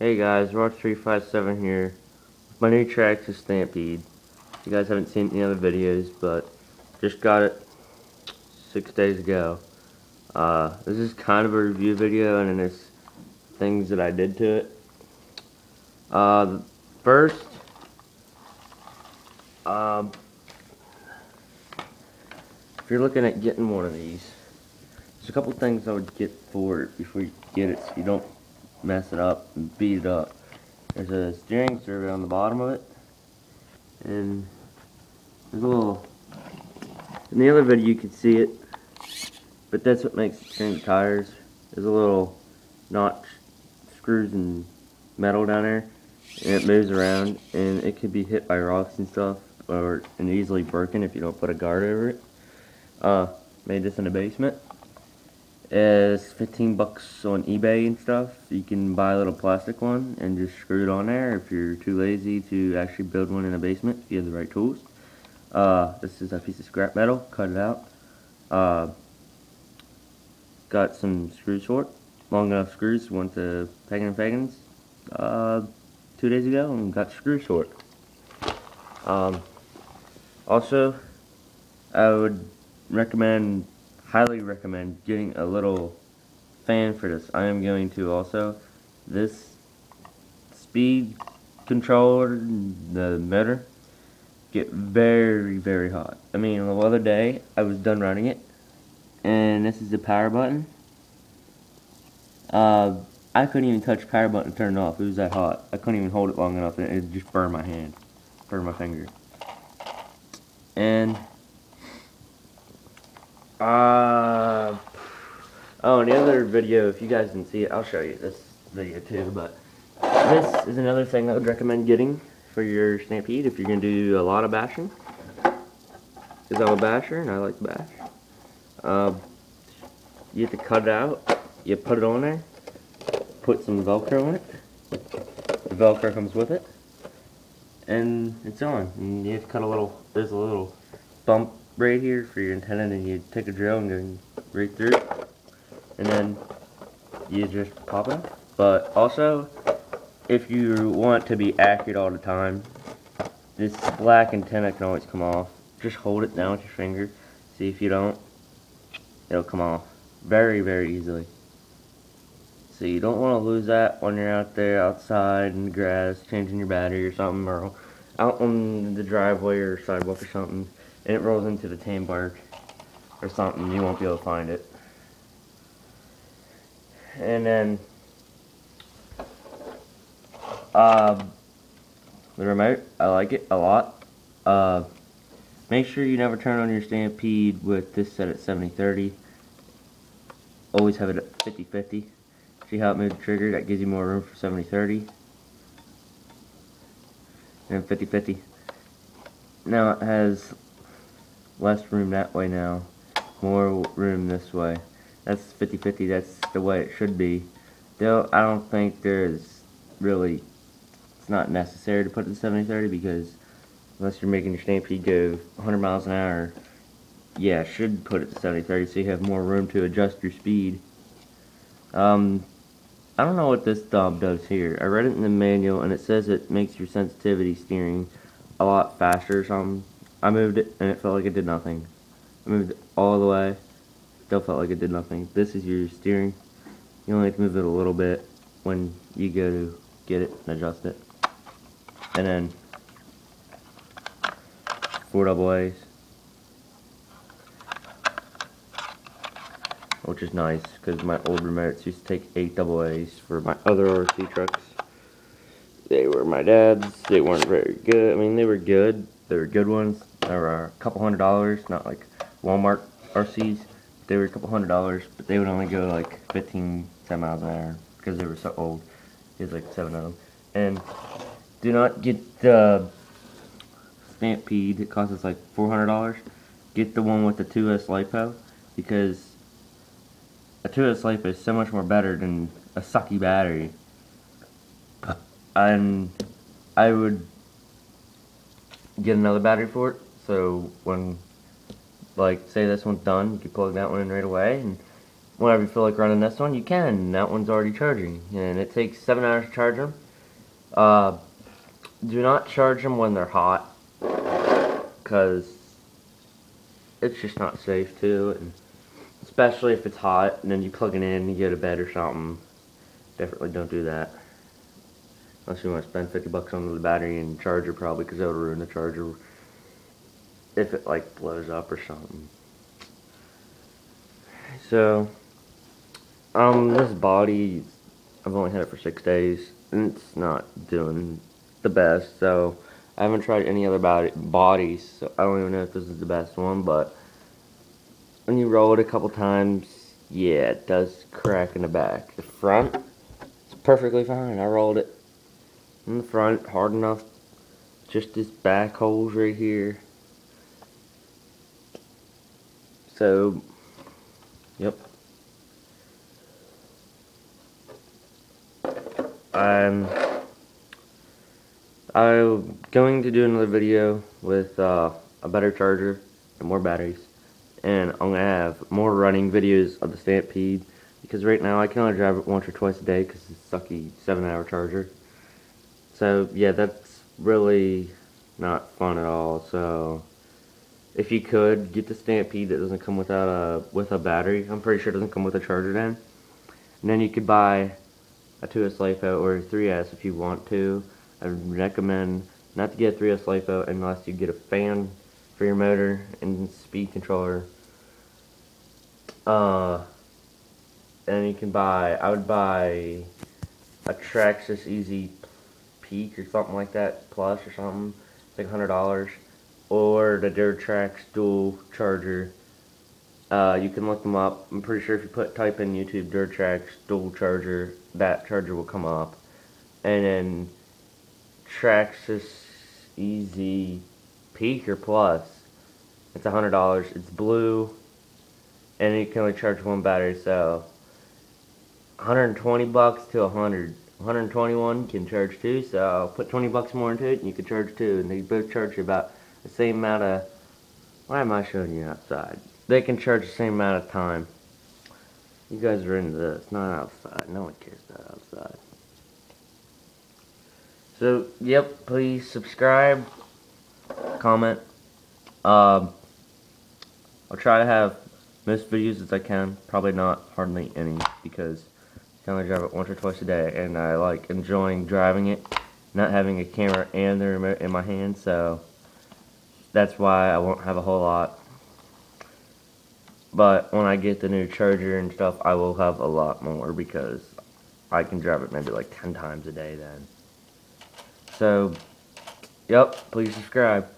Hey guys, Rock357 here with my new Traxxas Stampede. You guys haven't seen any other videos, but just got it 6 days ago. This is kind of a review video, and then there's things that I did to it. First, if you're looking at getting one of these, there's a couple things I would get for it before you get it, so you don't mess it up and beat it up. There's a steering survey on the bottom of it, and there's a little, in the other video you can see it, but that's what makes it change tires. There's a little notch, screws and metal down there, and it moves around, and it could be hit by rocks and stuff, and easily broken if you don't put a guard over it. Made this in the basement. It's 15 bucks on eBay and stuff. You can buy a little plastic one and just screw it on there if you're too lazy to actually build one in a basement if you have the right tools. This is a piece of scrap metal, cut it out. Got some screws for it, long enough screws, went to Peggin and Faggin's 2 days ago and got screws for it. Also, I would highly recommend getting a little fan for this. I am going to also. This speed controller, the motor, get very, very hot. I mean, the other day I was done running it, and this is the power button. I couldn't even touch the power button and turn it off. It was that hot. I couldn't even hold it long enough, and it just burned my hand, burned my finger. And oh, and the other video, if you guys didn't see it, I'll show you this video too, but this is another thing I would recommend getting for your Stampede if you're going to do a lot of bashing, because I'm a basher and I like to bash. You have to cut it out, you put it on there, put some Velcro on it, the Velcro comes with it, and it's on. And you have to cut there's a little bump right here for your antenna, and you take a drill and go right through it, and then you just pop it off. But also, if you want to be accurate all the time, this black antenna can always come off. Just hold it down with your finger. See, if you don't, it'll come off very, very easily. So you don't want to lose that when you're out there outside in the grass changing your battery or something, or out on the driveway or sidewalk or something, and it rolls into the tan bark or something, you won't be able to find it. And then the remote, I like it a lot. Make sure you never turn on your Stampede with this set at 70-30. Always have it at 50-50. See how it moves the trigger? That gives you more room for 70-30. And 50-50. Now it has less room that way now, more room this way. That's 50-50, that's the way it should be. Though I don't think it's not necessary to put it to 70-30, because unless you're making your Stampede go 100 miles an hour, yeah, it should put it to 70-30 so you have more room to adjust your speed. I don't know what this knob does here. I read it in the manual and it says it makes your sensitivity steering a lot faster or something. I moved it and it felt like it did nothing. I moved it all the way, still felt like it did nothing. This is your steering. You only have to move it a little bit when you go to get it and adjust it. And then 4 AA's, which is nice because my old remotes used to take 8 AA's for my other RC trucks. They were my dad's. They weren't very good. I mean, they were good. They were good ones. They were a couple $100, not like Walmart RCs. They were a couple $100, but they would only go like 15 miles an hour because they were so old. There's like 7 of them. And do not get the Stampede. It costs us like $400. Get the one with the 2S LiPo, because a 2S LiPo is so much more better than a sucky battery. And I would get another battery for it, so when, like, say this one's done, you can plug that one in right away, and whenever you feel like running this one, you can. That one's already charging, and it takes 7 hours to charge them. Do not charge them when they're hot, because it's just not safe to, and especially if it's hot and then you plug it in and you go to bed or something. Definitely don't do that. Unless you want to spend 50 bucks on the battery and charger, probably, because that'll ruin the charger if it like blows up or something. So, this body, I've only had it for 6 days, and it's not doing the best, so I haven't tried any other bodies, so I don't even know if this is the best one, but when you roll it a couple times, yeah, it does crack in the back. The front, it's perfectly fine. I rolled it in the front hard enough, just this back holes right here. So, yep. I'm going to do another video with a better charger and more batteries, and I'm going to have more running videos of the Stampede, because right now I can only drive it once or twice a day because it's a sucky 7-hour charger. So yeah, that's really not fun at all. So if you could get the Stampede that doesn't come with a battery, I'm pretty sure it doesn't come with a charger then, and then you could buy a 2S LiPo or a 3S if you want to. I would recommend not to get a 3S LiPo unless you get a fan for your motor and speed controller. And you can buy, I would buy a Traxxas Easy Peak or something like that, Plus or something. It's like $100. Or the Traxxas dual charger. You can look them up. I'm pretty sure if you type in YouTube Traxxas dual charger, that charger will come up. And then Traxxas Easy Peak or Plus, it's $100. It's blue, and you can only charge one battery, so 120 bucks to 100. 121 you can charge two, so put 20 bucks more into it and you can charge two, and they both charge you about the same amount of, why am I showing you outside? They can charge the same amount of time. You guys are into this, not outside. No one cares about outside. So, yep, please subscribe, comment. I'll try to have most videos as I can. Probably not hardly any, because I can only drive it once or twice a day, and I like enjoying driving it, not having a camera and the remote in my hand, so that's why I won't have a whole lot. But when I get the new charger and stuff, I will have a lot more, because I can drive it maybe like 10 times a day then. So, yep, please subscribe.